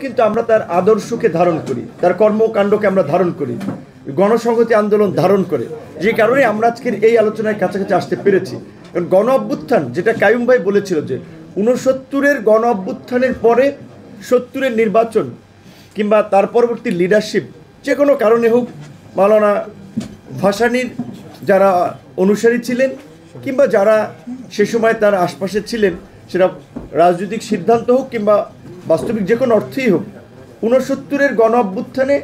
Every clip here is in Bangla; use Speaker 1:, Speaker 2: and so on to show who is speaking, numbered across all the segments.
Speaker 1: কিন্তু আমরা তার আদর্শকে ধারণ করি, তার কর্মকাণ্ডকে আমরা ধারণ করি, গণসংহতি আন্দোলন ধারণ করে, যে কারণে আমরা আজকের এই আলোচনায় কাছাকাছি আসতে পেরেছি। কারণ গণ অভ্যুত্থান, যেটা কাইয়ুম ভাই বলেছিল যে 69-এর গণ অভ্যুত্থানের পরে 70-এর নির্বাচন কিংবা তার পরবর্তী লিডারশিপ যে কোনো কারণে হোক, মাওলানা ভাসানীর যারা অনুসারী ছিলেন কিংবা যারা সে সময় তার আশপাশে ছিলেন, সেটা রাজনৈতিক সিদ্ধান্ত হোক কিংবা বাস্তবিক যে কোনো অর্থেই হোক, 69-এর গণ অভ্যুত্থানে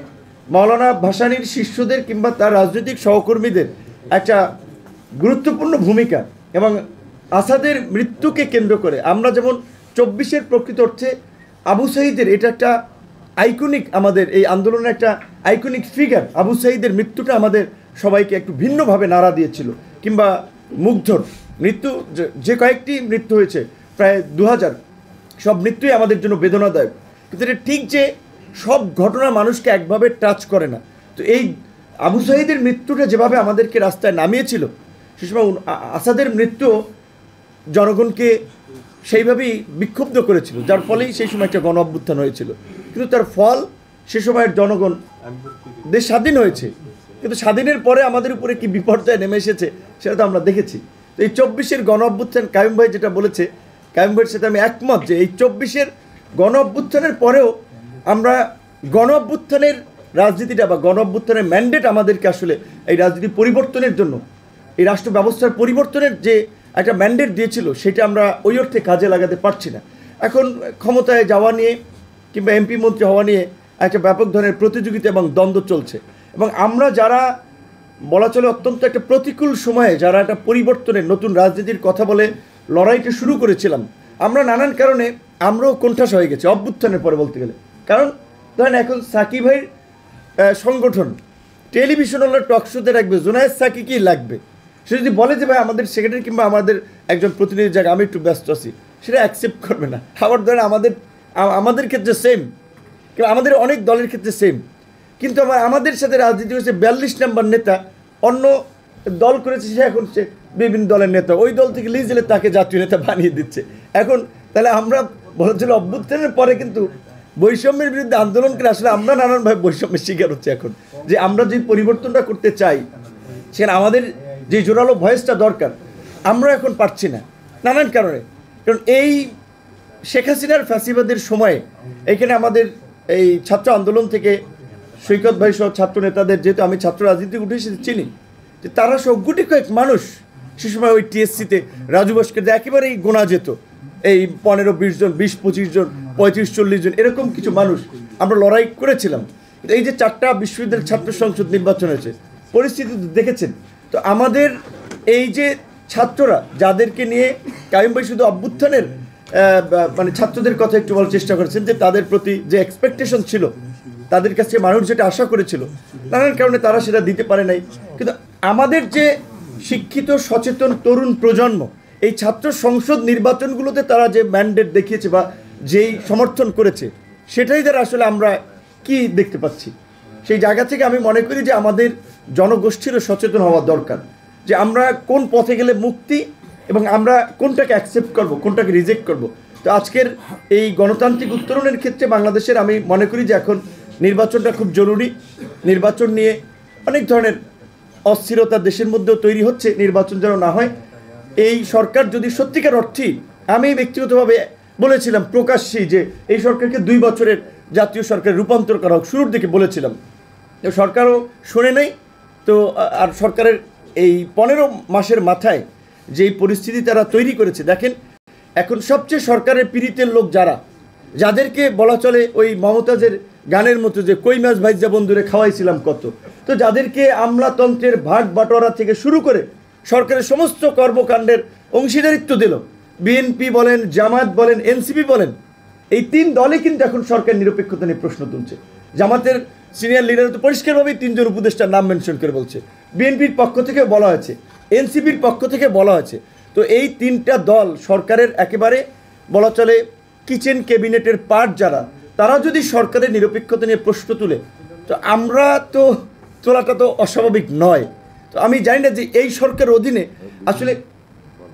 Speaker 1: মাওলানা ভাসানীর শিষ্যদের কিংবা তার রাজনৈতিক সহকর্মীদের একটা গুরুত্বপূর্ণ ভূমিকা, এবং আসাদের মৃত্যুকে কেন্দ্র করে আমরা যেমন 24-এর প্রকৃত অর্থে আবু সাঈদের, এটা একটা আইকনিক, আমাদের এই আন্দোলনের একটা আইকনিক ফিগার। আবু সাঈদের মৃত্যুটা আমাদের সবাইকে একটু ভিন্নভাবে নাড়া দিয়েছিল, কিংবা মুগ্ধর মৃত্যু, যে কয়েকটি মৃত্যু হয়েছে প্রায় 2000, সব মৃত্যুই আমাদের জন্য বেদনাদায়ক। কিন্তু এটা ঠিক যে সব ঘটনা মানুষকে একভাবে টাচ করে না। তো এই আবু সাঈদের মৃত্যুটা যেভাবে আমাদেরকে রাস্তায় নামিয়েছিল, সে সময় আসাদের মৃত্যু জনগণকে সেইভাবেই বিক্ষুব্ধ করেছিল, যার ফলেই সেই সময় একটা গণ অভ্যুত্থান হয়েছিল। কিন্তু তার ফল, সে সময়ের জনগণ, দেশ স্বাধীন হয়েছে, কিন্তু স্বাধীনের পরে আমাদের উপরে কি বিপর্যয় নেমে এসেছে সেটা তো আমরা দেখেছি। তো এই 24-এর গণ অভ্যুত্থান, কাইয়ুম ভাই যেটা বলেছে, কাইয়ুম ভাইয়ের সাথে আমি একমত যে এই 24-এর গণ অভ্যুত্থানের পরেও আমরা গণ অভ্যুত্থানের রাজনীতিটা বা গণ অভ্যুত্থানের ম্যান্ডেট আমাদেরকে আসলে এই রাজনীতি পরিবর্তনের জন্য, এই রাষ্ট্র ব্যবস্থার পরিবর্তনের যে একটা ম্যান্ডেট দিয়েছিল, সেটা আমরা ওই অর্থে কাজে লাগাতে পারছি না। এখন ক্ষমতায় যাওয়া নিয়ে কিংবা এমপি মন্ত্রী হওয়া নিয়ে একটা ব্যাপক ধরনের প্রতিযোগিতা এবং দ্বন্দ্ব চলছে, এবং আমরা যারা বলা চলে অত্যন্ত একটা প্রতিকূল সময়ে যারা একটা পরিবর্তনের নতুন রাজনীতির কথা বলে লড়াইটা শুরু করেছিলাম, আমরা নানান কারণে আমরাও কোণঠাসা হয়ে গেছি অভ্যুত্থানের পরে বলতে গেলে। কারণ ধরেন এখন সাকিব ভাইয়ের সংগঠন টেলিভিশনওয়ালা টক শোতে রাখবে, জোনায়েদ সাকি কি লাগবে, সে যদি বলে যে ভাই আমাদের সেক্রেটারি কিংবা আমাদের একজন প্রতিনিধির জায়গায় আমি একটু ব্যস্ত আছি, সেটা অ্যাকসেপ্ট করবে না। আবার ধরেন আমাদের ক্ষেত্রে সেম, কিংবা আমাদের অনেক দলের ক্ষেত্রে সেম, কিন্তু আমাদের সাথে রাজনীতি হয়েছে 42 নম্বর নেতা অন্য দল করেছে, সে এখন সে বিভিন্ন দলের নেতা, ওই দল থেকে লিজ দিলে তাকে জাতীয় নেতা বানিয়ে দিচ্ছে। এখন তাহলে আমরা বলছিল অভ্যুত্থানের পরে কিন্তু বৈষম্যের বিরুদ্ধে আন্দোলন করে আসলে আমরা নানানভাবে বৈষম্যের শিকার হচ্ছে এখন, যে আমরা যে পরিবর্তনটা করতে চাই সেখানে আমাদের যে জোরালো ভয়েসটা দরকার আমরা এখন পারছি না নানান কারণে। কারণ এই শেখ হাসিনার ফ্যাসিবাদের সময়ে এখানে আমাদের এই ছাত্র আন্দোলন থেকে সৈকত ভাই সহ ছাত্র নেতাদের, যেহেতু আমি ছাত্র রাজনীতি উঠে এসেছি চিনি, যে তারা সব গুটি কয়েক মানুষ সে সময় ওই টিএসসিতে রাজু ভাস্কর একেবারেই গোনা যেত, এই 15-20 জন, 20-25 জন, 35-40 জন, এরকম কিছু মানুষ আমরা লড়াই করেছিলাম। এই যে 4টা বিশ্ববিদ্যালয়ের ছাত্র সংসদ নির্বাচন হয়েছে, পরিস্থিতি দেখেছেন। তো আমাদের এই যে ছাত্ররা, যাদেরকে নিয়ে কাইয়ুম ভাই শুধু অভ্যুত্থানের মানে ছাত্রদের কথা একটু বলার চেষ্টা করেছেন, যে তাদের প্রতি যে এক্সপেকটেশন ছিল, তাদের কাছে মানুষ যেটা আশা করেছিল, নানান কারণে তারা সেটা দিতে পারে নাই। কিন্তু আমাদের যে শিক্ষিত সচেতন তরুণ প্রজন্ম, এই ছাত্র সংসদ নির্বাচনগুলোতে তারা যে ম্যান্ডেট দেখিয়েছে বা যেই সমর্থন করেছে, সেটাই দ্বারা আসলে আমরা কি দেখতে পাচ্ছি। সেই জায়গা থেকে আমি মনে করি যে আমাদের জনগোষ্ঠীরও সচেতন হওয়া দরকার, যে আমরা কোন পথে গেলে মুক্তি এবং আমরা কোনটাকে অ্যাকসেপ্ট করব, কোনটাকে রিজেক্ট করব। তো আজকের এই গণতান্ত্রিক উত্তরণের ক্ষেত্রে বাংলাদেশের আমি মনে করি যে এখন নির্বাচনটা খুব জরুরি। নির্বাচন নিয়ে অনেক ধরনের অস্থিরতা দেশের মধ্যেও তৈরি হচ্ছে, নির্বাচন যেন না হয়। এই সরকার যদি সত্যিকার অর্থেই, আমি ব্যক্তিগতভাবে বলেছিলাম প্রকাশ্যেই যে এই সরকারকে 2 বছরের জাতীয় সরকার রূপান্তর করা হোক, শুরুর দিকে বলেছিলাম, সরকারও শোনে নাই। তো আর সরকারের এই 15 মাসের মাথায় যেই পরিস্থিতি তারা তৈরি করেছে, দেখেন এখন সবচেয়ে সরকারের পীড়িতের লোক যাদেরকে বলা চলে ওই মমতাজের গানের মতো যে কই মাছ ভাইজা বন্ধুরে খাওয়াইছিলাম কত, তো যাদেরকে আমলাতন্ত্রের ভাগ বাটোয়ারা থেকে শুরু করে সরকারের সমস্ত কর্মকাণ্ডের অংশীদারিত্ব দিল, বিএনপি বলেন, জামাত বলেন, এনসিপি বলেন, এই 3 দলে কিন্তু এখন সরকার নিরপেক্ষতা নিয়ে প্রশ্ন তুলছে। জামাতের সিনিয়র লিডার তো পরিষ্কারভাবেই 3 জন উপদেষ্টার নাম মেনশন করে বলছে, বিএনপির পক্ষ থেকে বলা হয়েছে, এনসিপির পক্ষ থেকে বলা হয়েছে। তো এই 3টা দল সরকারের একেবারে বলা চলে কিচেন ক্যাবিনেটের পার্ট যারা, তারা যদি সরকারের নিরপেক্ষতা নিয়ে প্রশ্ন তুলে, তো আমরা তো তোলাটা তো অস্বাভাবিক নয়। তো আমি জানি না যে এই সরকারের অধীনে আসলে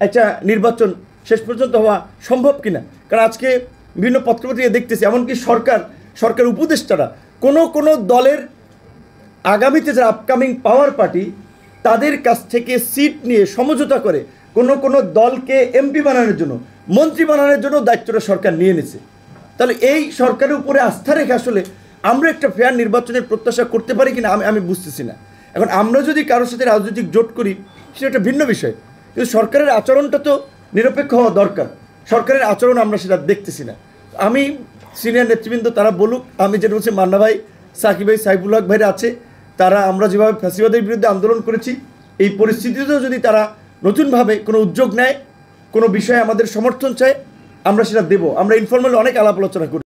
Speaker 1: একটা নির্বাচন শেষ পর্যন্ত হওয়া সম্ভব কিনা। কারণ আজকে বিভিন্ন পত্রপত্রিকা দেখতেছি, এমনকি সরকার সরকার উপদেষ্টারা কোনো দলের আগামীতে যারা আপকামিং পাওয়ার পার্টি তাদের কাছ থেকে সিট নিয়ে সমঝোতা করে কোনো দলকে এমপি বানানোর জন্য, মন্ত্রী বানানোর জন্য দায়িত্বটা সরকার নিয়ে নিছে। তাহলে এই সরকারের উপরে আস্থা রেখে আসলে আমরা একটা ফেয়ার নির্বাচনের প্রত্যাশা করতে পারি কিনা আমি বুঝতেছি না। এখন আমরা যদি কারোর সাথে রাজনৈতিক জোট করি সেটা একটা ভিন্ন বিষয়, কিন্তু সরকারের আচরণটা তো নিরপেক্ষ হওয়া দরকার। সরকারের আচরণ আমরা সেটা দেখতেছি না। আমি সিনিয়র নেতৃবৃন্দ তারা বলুক, আমি যেটা বলছি মান্না ভাই, সাকিব ভাই, সাইফুল হক ভাইরা আছে, তারা আমরা যেভাবে ফ্যাসিবাদের বিরুদ্ধে আন্দোলন করেছি এই পরিস্থিতিতেও যদি তারা নতুনভাবে কোনো উদ্যোগ নেয়, কোনো বিষয়ে আমাদের সমর্থন চায়, আমরা সেটা দেব। আমরা ইনফর্মালি অনেক আলাপ আলোচনা করি।